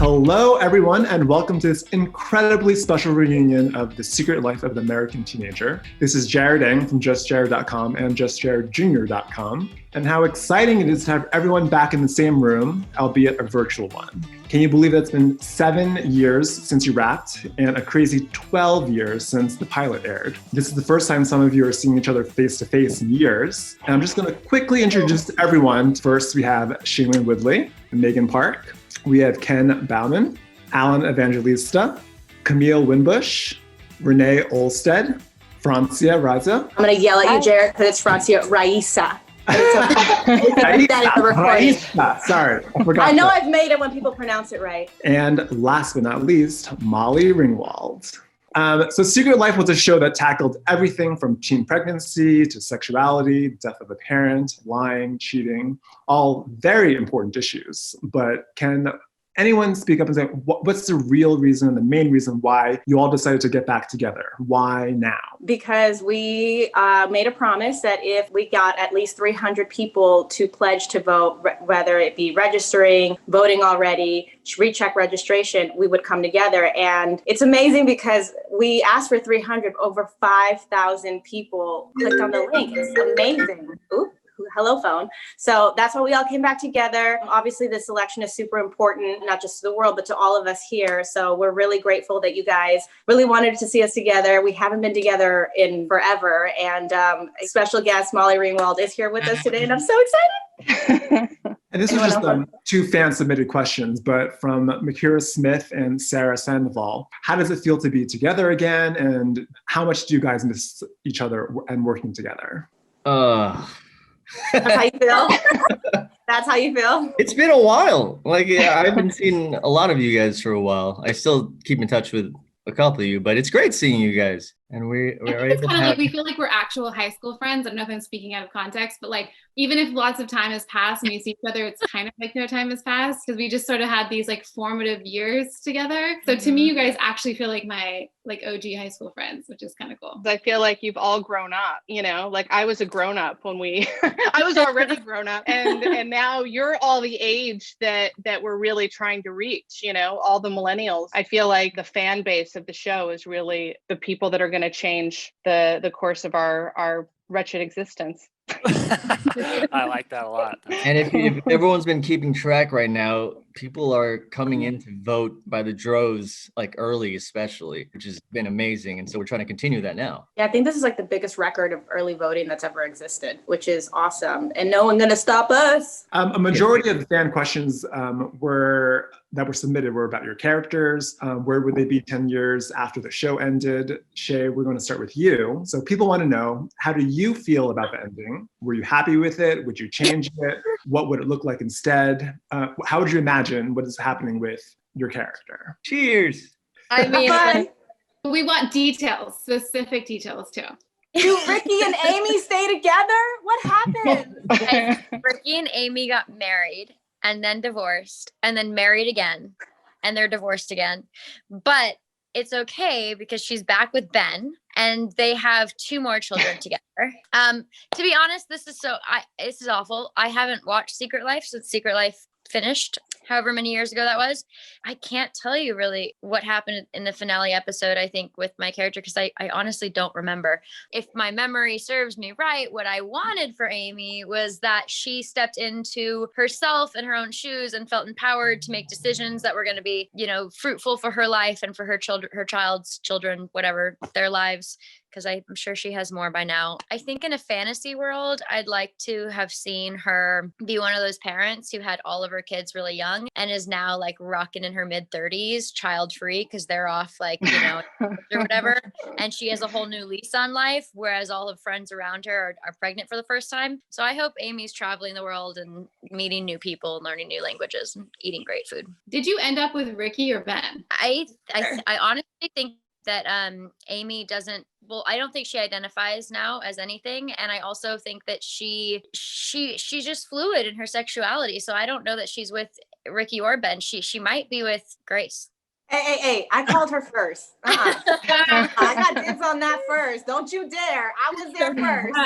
Hello, everyone, and welcome to this incredibly special reunion of The Secret Life of the American Teenager. This is Jared Eng from JustJared.com and JustJaredJr.com, and how exciting it is to have everyone back in the same room, albeit a virtual one. Can you believe it's been 7 years since you wrapped and a crazy 12 years since the pilot aired? This is the first time some of you are seeing each other face-to-face in years. And I'm just going to quickly introduce everyone. First, we have Shailene Woodley and Megan Park. We have Ken Baumann, Alan Evangelista, Camille Winbush, Renee Olstead, Francia Raísa. I'm going to yell at you, Jared, because it's Francia Raísa. Raísa. Sorry, I forgot. I know that. I've made it when people pronounce it right. And last but not least, Molly Ringwald. So Secret Life was a show that tackled everything from teen pregnancy to sexuality, death of a parent, lying, cheating, all very important issues. But can anyone speak up and say, what's the real reason and the main reason why you all decided to get back together? Why now? Because we made a promise that if we got at least 300 people to pledge to vote, whether it be registering, voting already, recheck registration, we would come together. And it's amazing because we asked for 300, over 5,000 people clicked on the link. It's amazing. Ooh. Hello phone. So that's why we all came back together. Obviously, this election is super important, not just to the world, but to all of us here. So we're really grateful that you guys really wanted to see us together. We haven't been together in forever. And a special guest, Molly Ringwald, is here with us today. And I'm so excited. And this was just two fan-submitted questions, but from Makira Smith and Sarah Sandoval. How does it feel to be together again? And how much do you guys miss each other and working together? That's how you feel? That's how you feel? It's been a while. I haven't seen a lot of you guys for a while. I still keep in touch with a couple of you, but it's great seeing you guys. And we're able to like we feel like we're actual high school friends. I don't know if I'm speaking out of context, but like even if lots of time has passed and we see each other, it's kind of like no time has passed because we just sort of had these like formative years together. So to me, you guys actually feel like my OG high school friends, which is kind of cool. I feel like you've all grown up, like I was a grown up when I was already grown up and now you're all the age that we're really trying to reach, all the millennials. I feel like the fan base of the show is really the people that are going to change the course of our wretched existence. I like that a lot. And if everyone's been keeping track right now, people are coming in to vote by the droves, like early especially, which has been amazing. And so we're trying to continue that now. Yeah, I think this is like the biggest record of early voting that's ever existed, which is awesome. And no one's going to stop us. A majority of the fan questions that were submitted were about your characters. Where would they be 10 years after the show ended? Shay, we're going to start with you. So people want to know, how do you feel about the ending? Were you happy with it? Would you change it? What would it look like instead? How would you imagine what is happening with your character? Cheers. I mean, we want details, specific details too. Do Ricky and Amy stay together? What happened? Ricky and Amy got married and then divorced and then married again and they're divorced again. But it's okay because she's back with Ben and they have 2 more children together. To be honest, this is awful. I haven't watched Secret Life since Secret Life finished, however many years ago that was. I can't tell you really what happened in the finale episode, I think, with my character, because I honestly don't remember. If my memory serves me right, what I wanted for Amy was that she stepped into herself and her own shoes and felt empowered to make decisions that were going to be, fruitful for her life and for her child's children, whatever their lives. Because I'm sure she has more by now. I think in a fantasy world, I'd like to have seen her be one of those parents who had all of her kids really young and is now like rocking in her mid-30s, child-free, because they're off or whatever. And she has a whole new lease on life, whereas all of friends around her are pregnant for the first time. So I hope Amy's traveling the world and meeting new people and learning new languages and eating great food. Did you end up with Ricky or Ben? I honestly think that Amy doesn't, I don't think she identifies now as anything. And I also think that she's just fluid in her sexuality. So I don't know that she's with Ricky or Ben. She might be with Grace. Hey, I called her first. I got dibs on that first. Don't you dare. I was there first.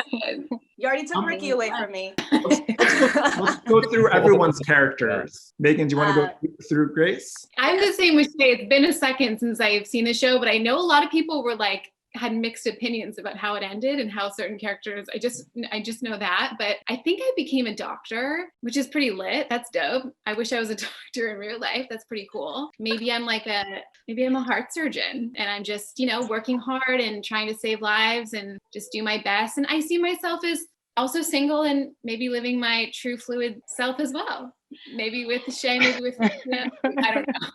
You already took Ricky away from me. Let's go through everyone's characters. Megan, do you want to go through Grace? I'm the same with Shay. It's been a second since I've seen the show, but I know a lot of people were like, had mixed opinions about how it ended and how certain characters, I just know that, but I think I became a doctor, which is pretty lit. That's dope. I wish I was a doctor in real life. That's pretty cool. Maybe I'm a heart surgeon and I'm just, working hard and trying to save lives and just do my best. And I see myself as also single and maybe living my true fluid self as well. Maybe with Shay, maybe with him. I don't know.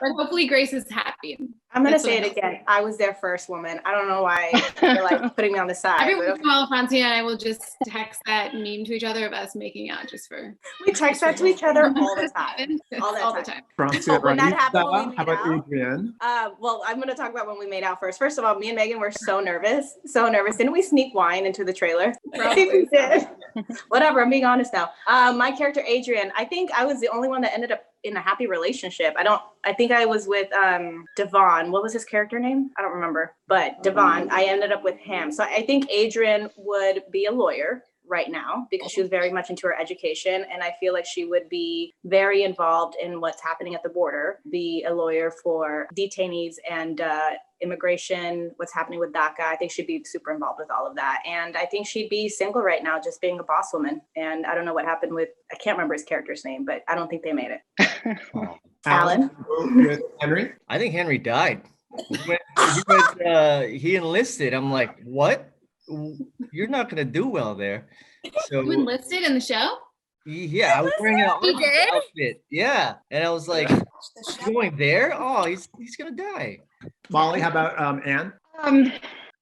But hopefully Grace is happy. I'm going to say it again. I was their first woman. I don't know why you're like putting me on the side. Every once in a while, Francia and I will just text that meme to each other of us making out just for. We text that to each other all the time. All the time. Francia when that happened, when we how about Adrienne? Well, I'm going to talk about when we made out first. First of all, me and Megan were so nervous. Didn't we sneak wine into the trailer? Probably. We did. Whatever, I'm being honest now. My character, Adrienne, I think I was the only one that ended up in a happy relationship. I think I was with Devon. What was his character name? I don't remember. But Devon, I ended up with him. So I think Adrienne would be a lawyer right now because she was very much into her education. And I feel like she would be very involved in what's happening at the border, be a lawyer for detainees and immigration, what's happening with DACA. I think she'd be super involved with all of that. And I think she'd be single right now, just being a boss woman. And I don't know what happened I can't remember his character's name, but I don't think they made it. Alan? With Henry? I think Henry died. He enlisted. I'm like, what? You're not going to do well there. So You enlisted in the show? Yeah, I was wearing an outfit. Yeah. And I was like, going there? Oh, he's going to die. Molly, how about Anne?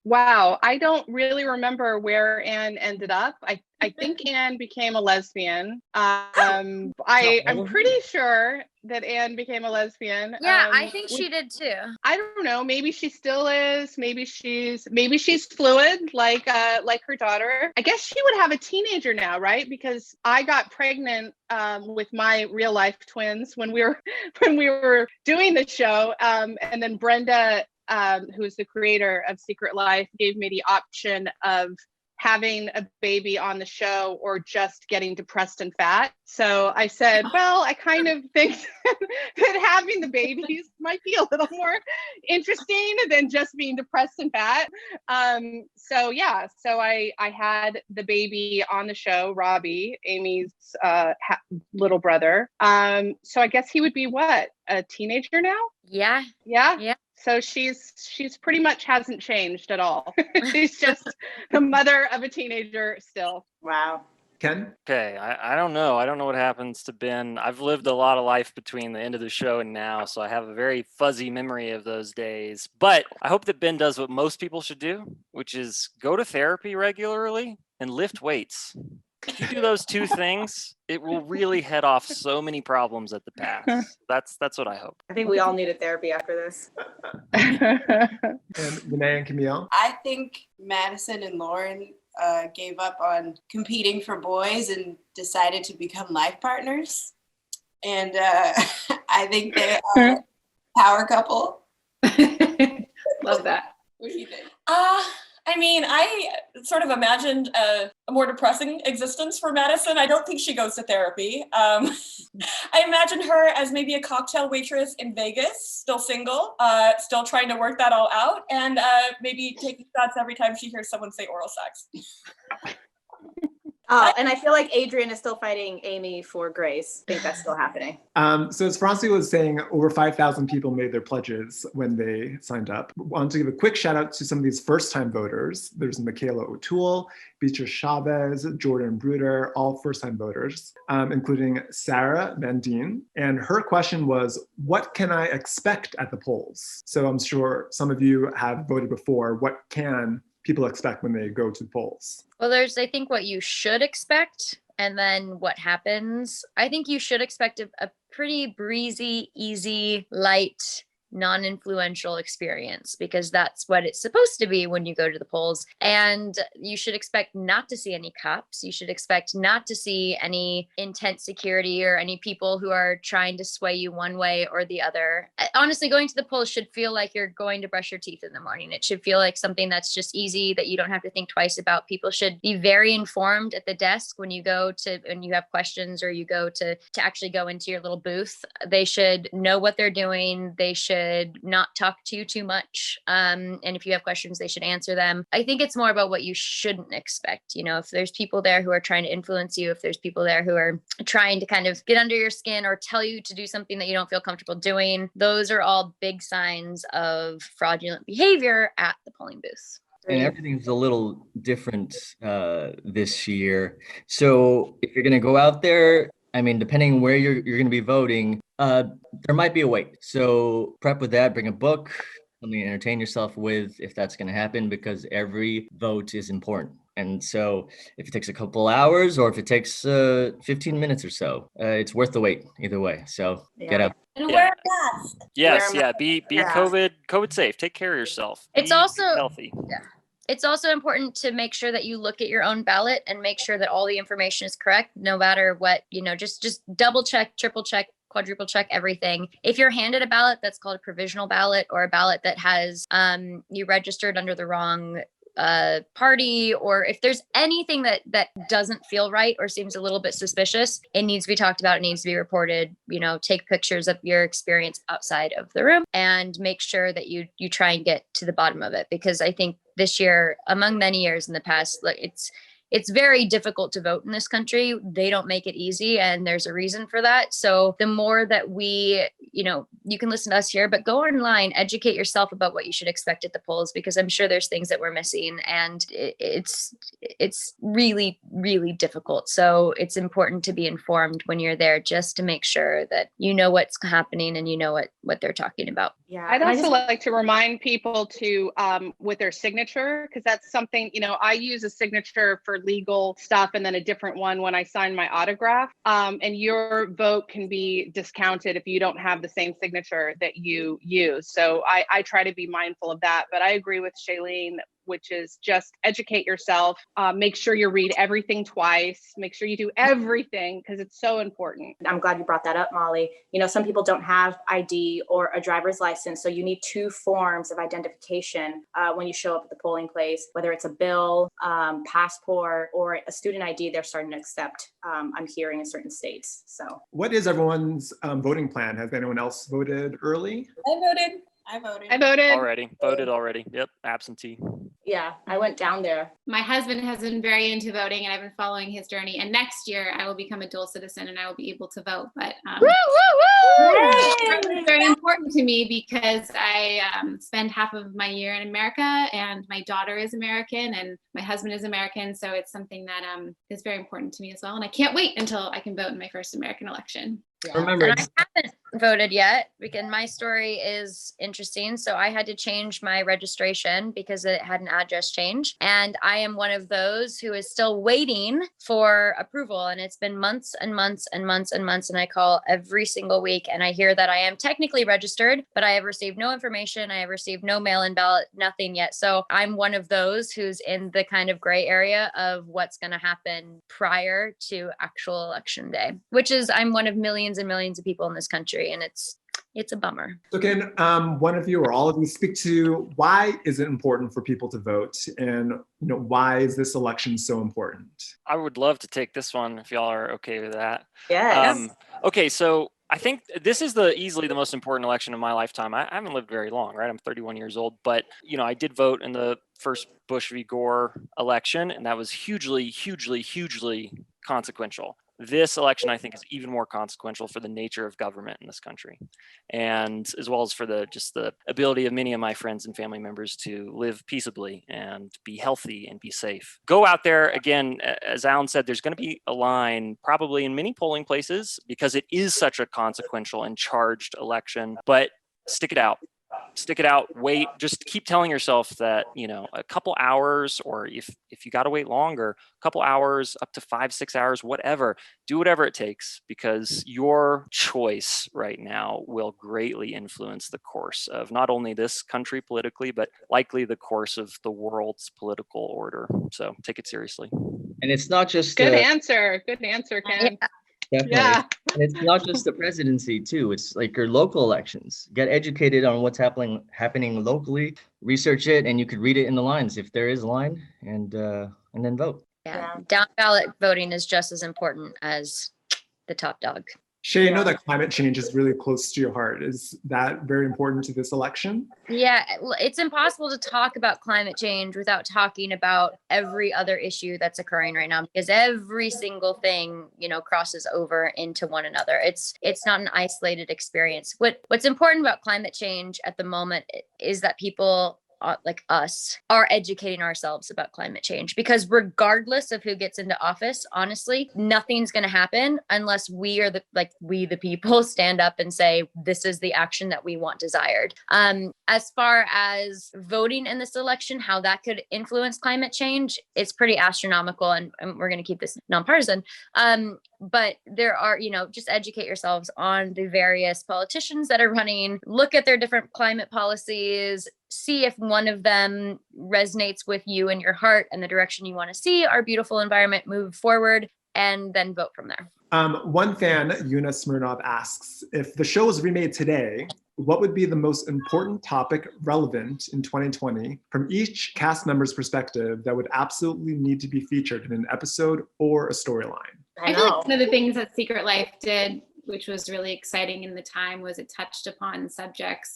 Wow, I don't really remember where Anne ended up. I think Anne became a lesbian. I'm pretty sure that Anne became a lesbian. Yeah, I think she did too. I don't know. Maybe she still is. Maybe she's fluid, like her daughter. I guess she would have a teenager now, right? Because I got pregnant with my real life twins when we were doing the show, and then Brenda, who is the creator of Secret Life, gave me the option of having a baby on the show or just getting depressed and fat. So I said, well, I kind of think that having the babies might be a little more interesting than just being depressed and fat. So I had the baby on the show, Robbie, Amy's little brother. So I guess he would be what, a teenager now? Yeah. So she's pretty much hasn't changed at all. She's just the mother of a teenager still. Wow. Ken? Okay, I don't know. I don't know what happens to Ben. I've lived a lot of life between the end of the show and now, so I have a very fuzzy memory of those days. But I hope that Ben does what most people should do, which is go to therapy regularly and lift weights. If you do those two things, it will really head off so many problems at the pass. That's what I hope. I think we all needed therapy after this. And Renee and Camille? I think Madison and Lauren gave up on competing for boys and decided to become life partners. And I think they are a power couple. Love that. What do you think? I sort of imagined a more depressing existence for Madison. I don't think she goes to therapy. I imagine her as maybe a cocktail waitress in Vegas, still single, still trying to work that all out, and maybe taking shots every time she hears someone say oral sex. And I feel like Adrienne is still fighting Amy for Grace. I think that's still happening. So as Francia was saying, over 5,000 people made their pledges when they signed up. I want to give a quick shout out to some of these first-time voters. There's Michaela O'Toole, Beatrice Chavez, Jordan Bruder, all first-time voters, including Sarah Van Dien. And her question was, what can I expect at the polls? So I'm sure some of you have voted before. What can people expect when they go to the polls? Well, there's, I think, what you should expect and then what happens. I think you should expect a pretty breezy, easy, light non-influential experience, because that's what it's supposed to be when you go to the polls. And you should expect not to see any cops. You should expect not to see any intense security or any people who are trying to sway you one way or the other. Honestly, going to the polls should feel like you're going to brush your teeth in the morning. It should feel like something that's just easy, that you don't have to think twice about. People should be very informed at the desk when you have questions, or you go to actually go into your little booth. They should know what they're doing. They should not talk to you too much. And if you have questions, they should answer them. I think it's more about what you shouldn't expect. If there's people there who are trying to influence you, if there's people there who are trying to kind of get under your skin or tell you to do something that you don't feel comfortable doing, those are all big signs of fraudulent behavior at the polling booth. And everything's a little different this year. So if you're going to go out there, I mean, depending on where you're going to be voting, there might be a wait. So prep with that, bring a book, something to entertain yourself with if that's going to happen, because every vote is important. And so if it takes a couple hours or if it takes 15 minutes or so, it's worth the wait either way. So get out. And wear a mask. Yes, be COVID safe. Take care of yourself. It's be also healthy. Yeah. It's also important to make sure that you look at your own ballot and make sure that all the information is correct, no matter what, just double check, triple check, quadruple check everything. If you're handed a ballot that's called a provisional ballot, or a ballot that has you registered under the wrong party, or if there's anything that doesn't feel right or seems a little bit suspicious, it needs to be talked about. It needs to be reported. Take pictures of your experience outside of the room and make sure that you try and get to the bottom of it, because I think this year, among many years in the past, it's very difficult to vote in this country. They don't make it easy, and there's a reason for that. So the more that we, you can listen to us here, but go online, educate yourself about what you should expect at the polls, because I'm sure there's things that we're missing, and it's really, really difficult. So it's important to be informed when you're there, just to make sure that you know what's happening and you know what they're talking about. Yeah. I'd also like to remind people to, with their signature, because that's something, I use a signature for legal stuff and then a different one when I sign my autograph. And your vote can be discounted if you don't have the same signature that you use. So I try to be mindful of that. But I agree with Shailene, which is just educate yourself. Make sure you read everything twice. Make sure you do everything, because it's so important. I'm glad you brought that up, Molly. Some people don't have ID or a driver's license, so you need 2 forms of identification when you show up at the polling place, whether it's a bill, passport, or a student ID they're starting to accept, I'm hearing in certain states. So what is everyone's voting plan? Has anyone else voted early? I voted. Voted already. Yep. Absentee. Yeah, I went down there. My husband has been very into voting, and I've been following his journey. And next year I will become a dual citizen and I will be able to vote. But it's very important to me, because I spend half of my year in America, and my daughter is American and my husband is American. So it's something that is very important to me as well. And I can't wait until I can vote in my first American election. Yeah. Remember, I haven't voted yet, because my story is interesting. So I had to change my registration because it had an address change. And I am one of those who is still waiting for approval. And it's been months and months and months and months. And I call every single week, and I hear that I am technically registered, but I have received no information. I have received no mail-in ballot, nothing yet. So I'm one of those who's in the kind of gray area of what's going to happen prior to actual election day, which is, I'm one of millions and millions of people in this country, and it's a bummer. So can one of you or all of you speak to why is it important for people to vote, and why is this election so important? I would love to take this one if y'all are okay with that. Yes. Okay, so I think this is easily the most important election of my lifetime. I haven't lived very long, right? I'm 31 years old, but I did vote in the first Bush v. Gore election, and that was hugely, hugely, hugely consequential. This election, I think, is even more consequential for the nature of government in this country, and as well as for the ability of many of my friends and family members to live peaceably and be healthy and be safe. Go out there. Again, as Alan said, there's going to be a line probably in many polling places, because it is such a consequential and charged election, but stick it out. stick it out, wait, just keep telling yourself that, a couple hours, or if you got to wait longer, a couple hours, up to 5-6 hours, whatever, do whatever it takes, because your choice right now will greatly influence the course of not only this country politically, but likely the course of the world's political order. So take it seriously. And it's not just Good answer, Ken. Definitely. Yeah. And it's not just the presidency too. It's like your local elections. Get educated on what's happening locally, research it, and you could read it in the lines if there is a line, and then vote. Yeah. Down ballot voting is just as important as the top dog. Shay, I know that climate change is really close to your heart. Is that very important to this election? Yeah, it's impossible to talk about climate change without talking about every other issue that's occurring right now, because every single thing, crosses over into one another. It's not an isolated experience. What's important about climate change at the moment is that people like us are educating ourselves about climate change, because regardless of who gets into office, honestly, nothing's going to happen unless we the people stand up and say, this is the action that we want desired. As far as voting in this election, how that could influence climate change, it's pretty astronomical, and we're going to keep this nonpartisan. But there are, just educate yourselves on the various politicians that are running, look at their different climate policies, see if one of them resonates with you and your heart and the direction you want to see our beautiful environment move forward, and then vote from there. One fan, Yuna Smirnov, asks, if the show was remade today, what would be the most important topic relevant in 2020 from each cast member's perspective that would absolutely need to be featured in an episode or a storyline? I feel like one of the things that Secret Life did, which was really exciting in the time, was it touched upon subject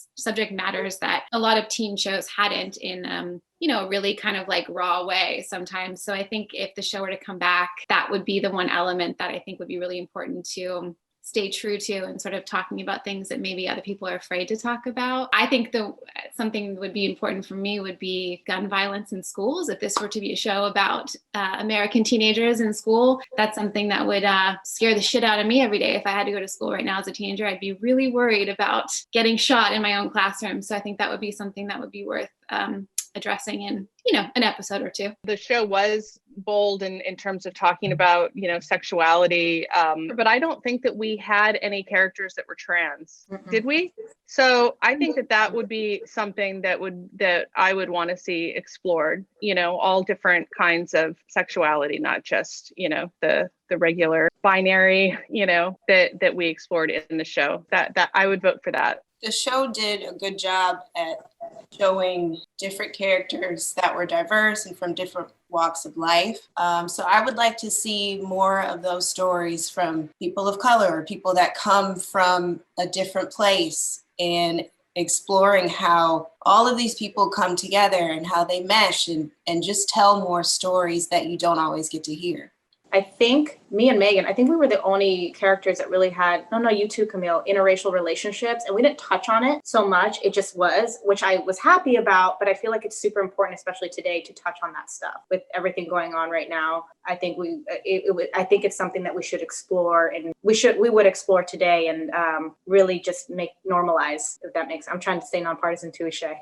matters that a lot of teen shows hadn't in, a really kind of like raw way sometimes. So I think if the show were to come back, that would be the one element that I think would be really important to stay true to, and sort of talking about things that maybe other people are afraid to talk about. I think something that would be important for me would be gun violence in schools. If this were to be a show about American teenagers in school, that's something that would scare the shit out of me every day. If I had to go to school right now as a teenager, I'd be really worried about getting shot in my own classroom. So I think that would be something that would be worth addressing in, an episode or two. The show was bold in terms of talking about, sexuality. But I don't think that we had any characters that were trans. Mm-hmm. Did we? So I think that would be something that I would want to see explored, all different kinds of sexuality, not just, the regular binary, that we explored in the show. That I would vote for that. The show did a good job at showing different characters that were diverse and from different walks of life. So I would like to see more of those stories from people of color, or people that come from a different place, and exploring how all of these people come together and how they mesh, and just tell more stories that you don't always get to hear. I think me and Megan, I think we were the only characters that really had, no, you too, Camille, interracial relationships. And we didn't touch on it so much. It just was, which I was happy about. But I feel like it's super important, especially today, to touch on that stuff with everything going on right now. I think I think it's something that we should explore, and we would explore today, and really just normalize, if that makes sense. I'm trying to stay nonpartisan too, Shay.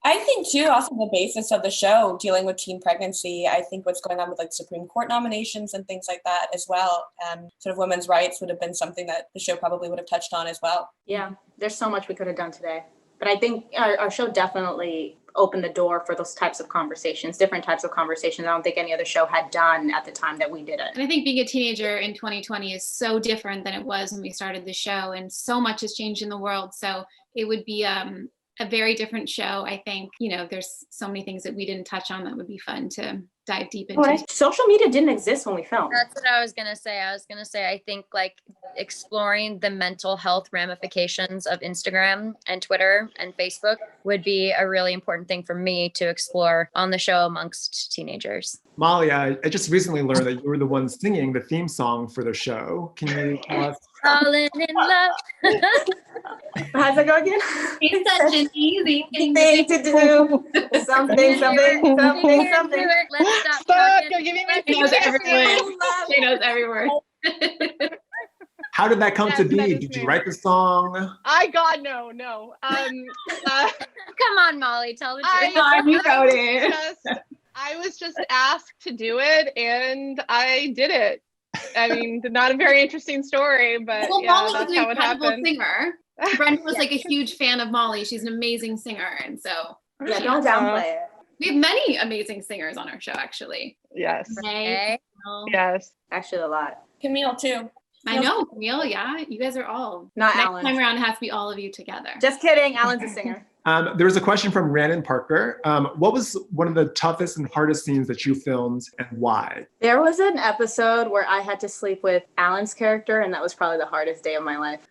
I think too, also the basis of the show, dealing with teen pregnancy, I think what's going on with like Supreme Court nominations and things like that as well, and sort of women's rights would have been something that the show probably would have touched on as well. Yeah, there's so much we could have done today. But I think our show definitely opened the door for those types of conversations, different types of conversations I don't think any other show had done at the time that we did it. And I think being a teenager in 2020 is so different than it was when we started the show, and so much has changed in the world. So it would be a very different show. I think, there's so many things that we didn't touch on that would be fun to dive deep into. Social media didn't exist when we filmed. That's what I was going to say. I think like exploring the mental health ramifications of Instagram and Twitter and Facebook would be a really important thing for me to explore on the show amongst teenagers. Molly, I just recently learned that you were the one singing the theme song for the show. Can you tell us? Falling in love. How's that go again? It's such an easy thing to do. Something. Let's stop talking. She knows every word. She knows every word. How did that come Yes, to be? that is Did you me. write the song? No. Come on, Molly, tell the truth. You wrote it. I was just asked to do it, and I did it. I mean, not a very interesting story, but Well, yeah, Molly that's was how an it incredible happened. singer. Brenda was like a huge fan of Molly. She's an amazing singer, and so Yeah, don't downplay it. we have many amazing singers on our show, actually. Yes. Renee, Yes. Actually, a lot. Camille too. I know, Camille. Yeah, you guys are all. Not Next Alan. time around, it has to be all of you together. Just kidding. Alan's a singer. There was a question from Rhiannon Parker. What was one of the toughest and hardest scenes that you filmed and why? There was an episode where I had to sleep with Alan's character, and that was probably the hardest day of my life.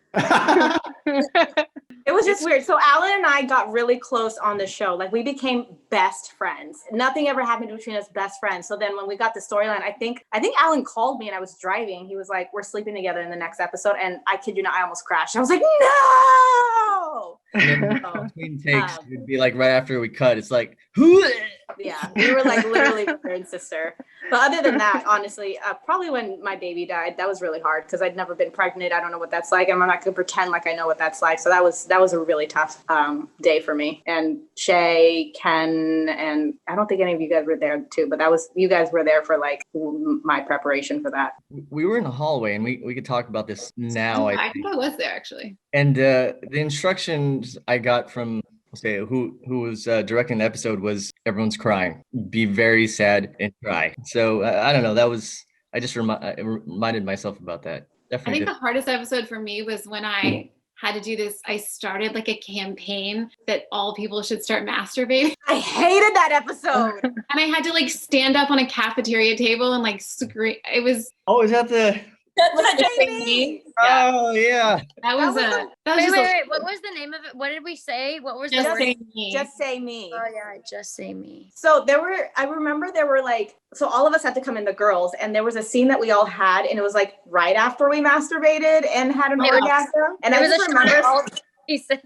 It was just weird. So Alan and I got really close on the show. Like, we became best friends. Nothing ever happened between us, best friends. So then when we got the storyline, I think Alan called me and I was driving. He was like, we're sleeping together in the next episode. And I kid you not, I almost crashed. I was like, no! Between takes, Um, it'd be like right after we cut, it's like, Yeah, we were like literally brother and sister. But other than that, honestly, probably when my baby died, that was really hard because I'd never been pregnant. I don't know what that's like. And I'm not gonna pretend like I know what that's like. So that was a really tough day for me. And Shay, Ken, and I don't think any of you guys were there too, but you guys were there for like my preparation for that. we were in the hallway, and we could talk about this now. I think I was there, actually. And the instructions I got from who was directing the episode was everyone's crying, be very sad and cry. So I don't know. I just reminded myself about that. I Definitely. think the hardest episode for me was when I had to do this. I started like a campaign that all people should start masturbating. I hated that episode. And I had to like stand up on a cafeteria table and like scream. It was. Oh, is that the? Was that just me? Yeah. Oh yeah. That was Wait. What was the name of it? What did we say? What was Just the Say Me. Just say me. Oh yeah, just say me. So I remember there were like, so all of us had to come in, the girls, and there was a scene that we all had, and it was like right after we masturbated and had an orgasm. And I just remember.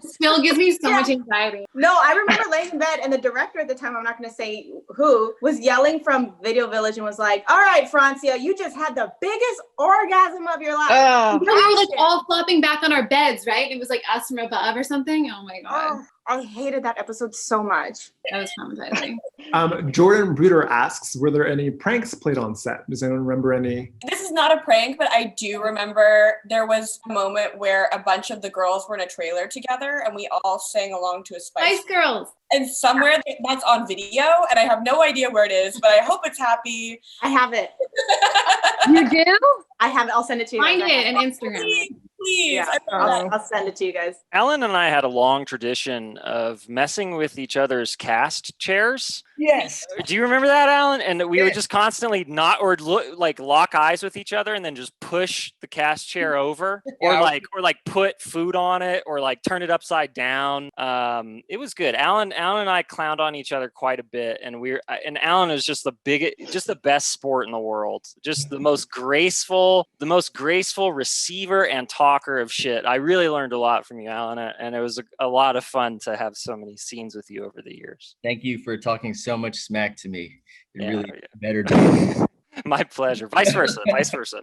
Still gives me so much anxiety. No, I remember laying in bed, and the director at the time, I'm not going to say who, was yelling from Video Village and was like, all right, Francia, you just had the biggest orgasm of your life. We were like all flopping back on our beds, right? It was like us from above or something. Oh my God. Oh, I hated that episode so much. That was traumatizing. Jordan Bruder asks, were there any pranks played on set? Does anyone remember any? This is not a prank, but I do remember there was a moment where a bunch of the girls were in a trailer together and we all sang along to a Spice Girls. And somewhere that's on video, and I have no idea where it is, but I hope it's happy. I have it. You do? I have it. I'll send it to you. Find it on Instagram. Please. Yeah, I'll send it to you guys. Alan and I had a long tradition of messing with each other's cast chairs. Yes. Do you remember that, Alan? And we would just constantly lock eyes with each other and then just push the cast chair over, or put food on it, or like turn it upside down. It was good. Alan and I clowned on each other quite a bit, and Alan is just the best sport in the world. Just the most graceful receiver and talker of shit. I really learned a lot from you, Alan, and it was a lot of fun to have so many scenes with you over the years. Thank you for talking so much smack to me. It really better. My pleasure. Vice versa.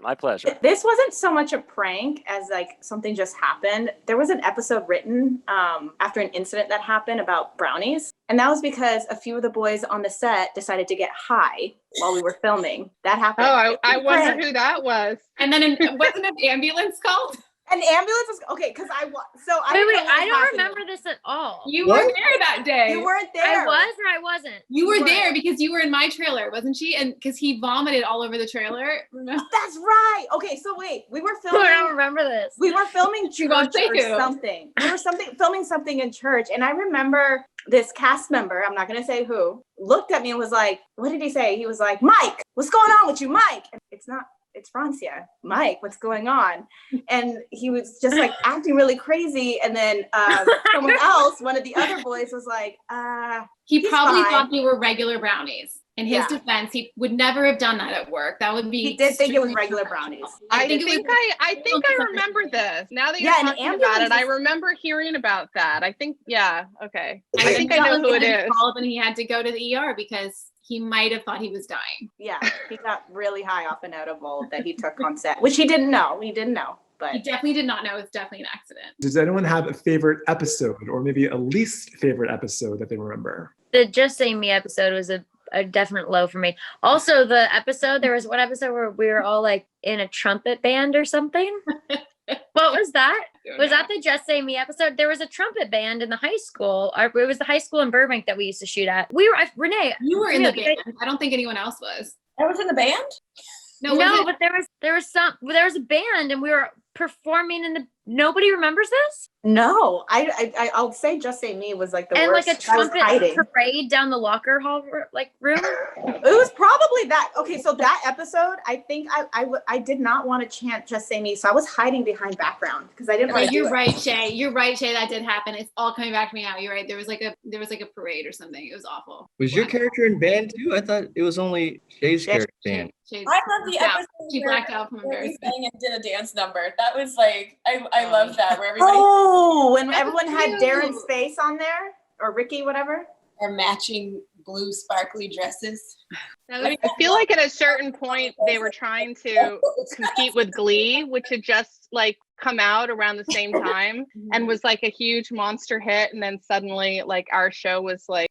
My pleasure. This wasn't so much a prank as like something just happened. There was an episode written after an incident that happened about brownies. And that was because a few of the boys on the set decided to get high while we were filming. That happened. Oh, I wonder who that was. And then wasn't an ambulance called? An ambulance was okay because I don't remember this at all. You weren't there that day. You weren't there. I was or I wasn't. You were there because you were in my trailer, wasn't she? And because he vomited all over the trailer. That's right. Okay, so wait, we were filming. I don't remember this. We were filming church or something. We were filming something in church, and I remember this cast member, I'm not going to say who, looked at me and was like, "What did he say?" He was like, "Mike, what's going on with you, Mike?" And it's Francia. Mike, what's going on? And he was just like acting really crazy. And then someone else, one of the other boys was like, he probably fine. thought they were regular brownies. In his defense, he would never have done that at work. That would be. He did think it was regular brownies. I think I remember this. Now that you're talking about it, I remember hearing about that. I think, okay. I think I know who it is. And he had to go to the ER because he might have thought he was dying. Yeah, he got really high off an edible that he took on set, which he didn't know. He didn't know. but He definitely did not know. It's definitely an accident. Does anyone have a favorite episode or maybe a least favorite episode that they remember? The Just Say Me episode was a definite low for me. Also, there was one episode where we were all like in a trumpet band or something. What was that? Was that the Just Say Me episode? There was a trumpet band in the high school. It was the high school in Burbank that we used to shoot at. Renee. You were in the band. I don't think anyone else was. I was in the band? No, but there was a band and we were performing in the. Nobody remembers this? no, I'll say Just Say Me was like the And worst. like a I was trumpet hiding. parade down the locker hall room. It was probably that. Okay, so that episode, I think I did not want to chant Just Say Me, so I was hiding behind background because I didn't want to. You're right, Shay. You're right, Shay. That did happen. It's all coming back to me now. You're right. There was like a parade or something. It was awful. Was your character in band too? I thought it was only Shay's character in band. I love the episode. She blacked out from where we embarrassment. sang and did a dance number. That was like, I love that, where everybody Oh, when That everyone was had cute. Darren's face on there, or Ricky, whatever. Our matching blue sparkly dresses. That was, I feel like at a certain point they were trying to compete with Glee, which had just like come out around the same time and was like a huge monster hit. And then suddenly like our show was like,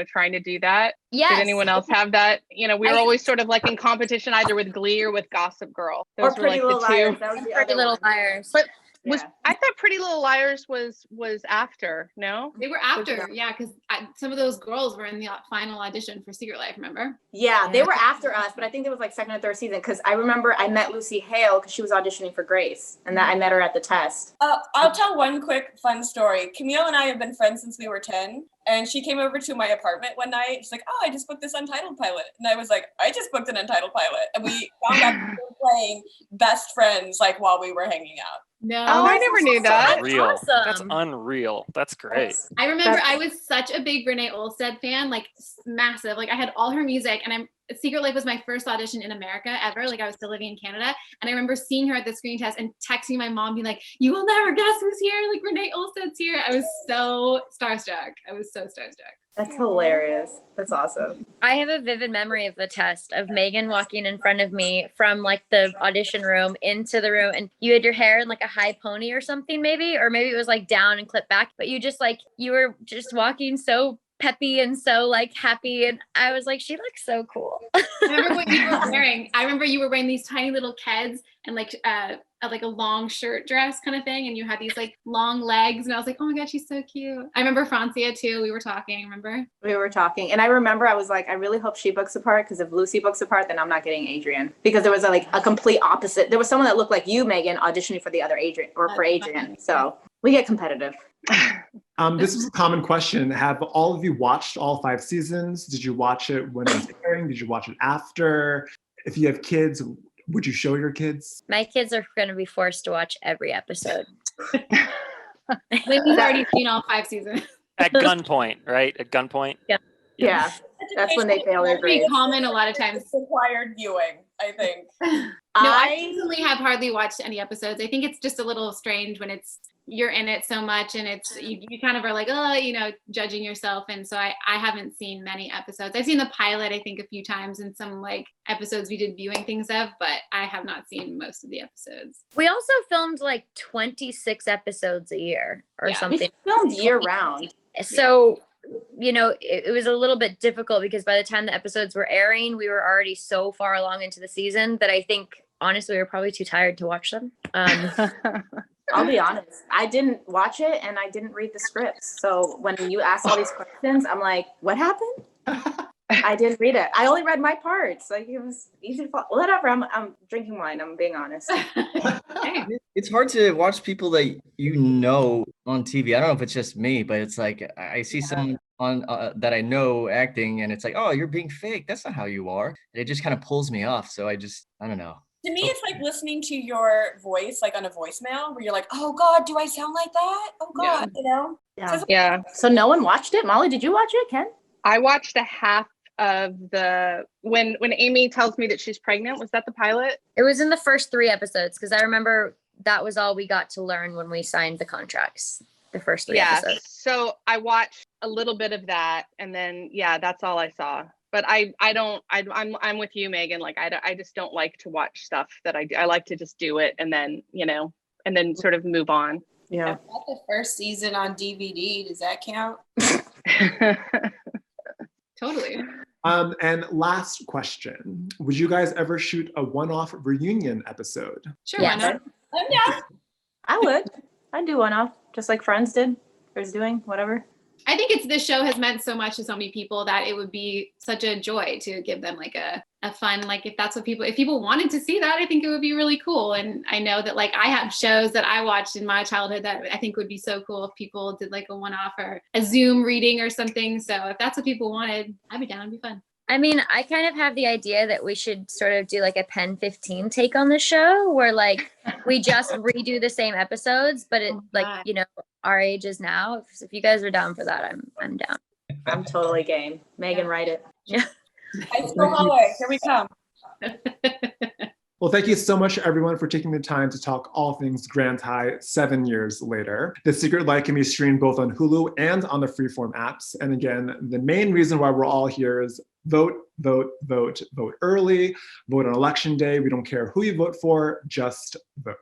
trying to do that. Yes. Did anyone else have that? We were always sort of like in competition either with Glee or with Gossip Girl. Those Or were Pretty like Little the two. Liars. That was the Pretty other Little one. Liars. But Yeah. I thought Pretty Little Liars was after, no? they were after, yeah, because some of those girls were in the final audition for Secret Life. Remember? Yeah, they were after us, but I think it was like second or third season because I remember I met Lucy Hale because she was auditioning for Grace, and that I met her at the test. I'll tell one quick fun story. Camille and I have been friends since we were 10, and she came over to my apartment one night. She's like, "Oh, I just booked this Untitled pilot," and I was like, "I just booked an Untitled pilot," and we found out we were playing best friends like while we were hanging out. No. Oh, I never knew that. Unreal. awesome. That's unreal. That's great. I remember I was such a big Renee Olstead fan, like massive. Like I had all her music, and Secret Life was my first audition in America ever. Like I was still living in Canada, and I remember seeing her at the screen test and texting my mom, being like, "You will never guess who's here! Like Renee Olstead's here!" I was so starstruck. That's hilarious. That's awesome. I have a vivid memory of the test of Megan walking in front of me from like the audition room into the room, and you had your hair in like a high pony or something, maybe it was like down and clipped back, but you were just walking so peppy and so like happy, and I was like, she looks so cool. I remember what you were wearing. I remember you were wearing these tiny little Keds and like a long shirt dress kind of thing, and you had these like long legs, and I was like, oh my god, she's so cute. I remember Francia too. We were talking, remember? We were talking, and I remember I was like, I really hope she books a part, because if Lucy books a part, then I'm not getting Adrian, because there was a complete opposite. There was someone that looked like you, Megan, auditioning for the other Adrian or for Adrian. So we get competitive. This is a common question. Have all of you watched all 5 seasons? Did you watch it when it was airing? Did you watch it after? If you have kids, would you show your kids? My kids are going to be forced to watch every episode. Lindsay's already seen all 5 seasons. At gunpoint, right? At gunpoint. Yeah, that's when they fail their Pretty grades. common a lot of times. Required viewing, I think. No, I personally have hardly watched any episodes. I think it's just a little strange when you're in it so much, and it's you kind of are like, judging yourself. And so I haven't seen many episodes. I've seen the pilot, I think, a few times, and some like episodes we did viewing things of, but I have not seen most of the episodes. We also filmed like 26 episodes a year or something. We filmed year round. So, it was a little bit difficult because by the time the episodes were airing, we were already so far along into the season that I think, honestly, we were probably too tired to watch them. I'll be honest. I didn't watch it, and I didn't read the scripts. So when you ask all these questions, I'm like, what happened? I didn't read it. I only read my parts. Like, it was easy to follow. Whatever. I'm drinking wine. I'm being honest. It's hard to watch people that on TV. I don't know if it's just me, but it's like I see someone on that I know acting, and it's like, oh, you're being fake. That's not how you are. And it just kind of pulls me off. So I don't know. To me, it's like listening to your voice, like on a voicemail, where you're like, oh God, do I sound like that? Oh God, Yeah. So no one watched it? Molly, did you watch it, Ken? I watched a half of when Amy tells me that she's pregnant. Was that the pilot? It was in the first 3 episodes because I remember that was all we got to learn when we signed the contracts. The first 3 episodes. So I watched a little bit of that, and then that's all I saw. But I'm with you, Megan. Like I just don't like to watch stuff that I do. I like to just do it and then and then sort of move on. Yeah. I bought the first season on DVD. Does that count? Totally. And last question. Would you guys ever shoot a one-off reunion episode? Sure, Yes. why not? Yeah. I would. I'd do one off, just like Friends did. Or is doing, whatever. I think this show has meant so much to so many people that it would be such a joy to give them like a fun, like if people wanted to see that, I think it would be really cool. And I know that like I have shows that I watched in my childhood that I think would be so cool if people did like a one-off or a Zoom reading or something. So if that's what people wanted, I'd be down, it'd be fun. I mean, I kind of have the idea that we should sort of do like a Pen 15 take on the show where like we just redo the same episodes, but it like, you know, our age is now. If you guys are down for that, I'm down. I'm totally game. Megan, write it. Yeah. High school hallway. Here we come. Well, thank you so much, everyone, for taking the time to talk all things Grand High 7 years later. The Secret Life can be streamed both on Hulu and on the Freeform apps. And again, the main reason why we're all here is vote, vote, vote, vote early, vote on election day. We don't care who you vote for, just vote.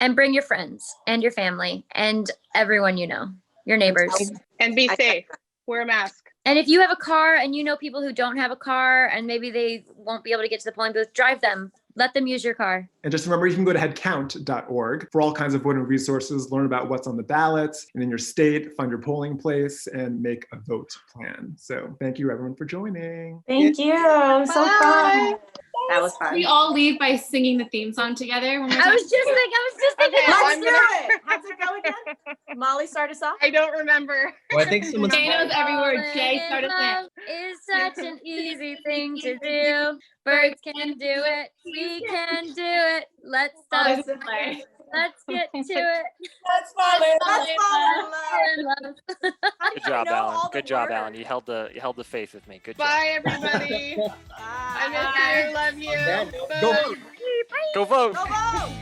And bring your friends and your family and everyone you know, your neighbors. And be safe. Wear a mask. And if you have a car and you know people who don't have a car and maybe they won't be able to get to the polling booth, drive them. Let them use your car. And just remember, you can go to headcount.org for all kinds of voting resources, learn about what's on the ballots and in your state, find your polling place, and make a vote plan. So thank you, everyone, for joining. Thank you. So fun. That was fun. We all leave by singing the theme song together. When we're I was just thinking. Okay, Let's I'm do gonna- it. How's it go again? Molly, start us off. I don't remember. Well, I think someone's Jay knows every word. Jay Falling started in saying. love is such an easy thing to do. Birds can do it. We can do it. Let's Oh, start. this is like- Let's get to it. Let's fall in love. Let's fall in love. Love. How do Good you job, know Alan. all the Good job, words? Alan. You held the faith with me. Good job. Bye, everybody. I miss you. Love you. Go. Bye. Go vote. Go vote.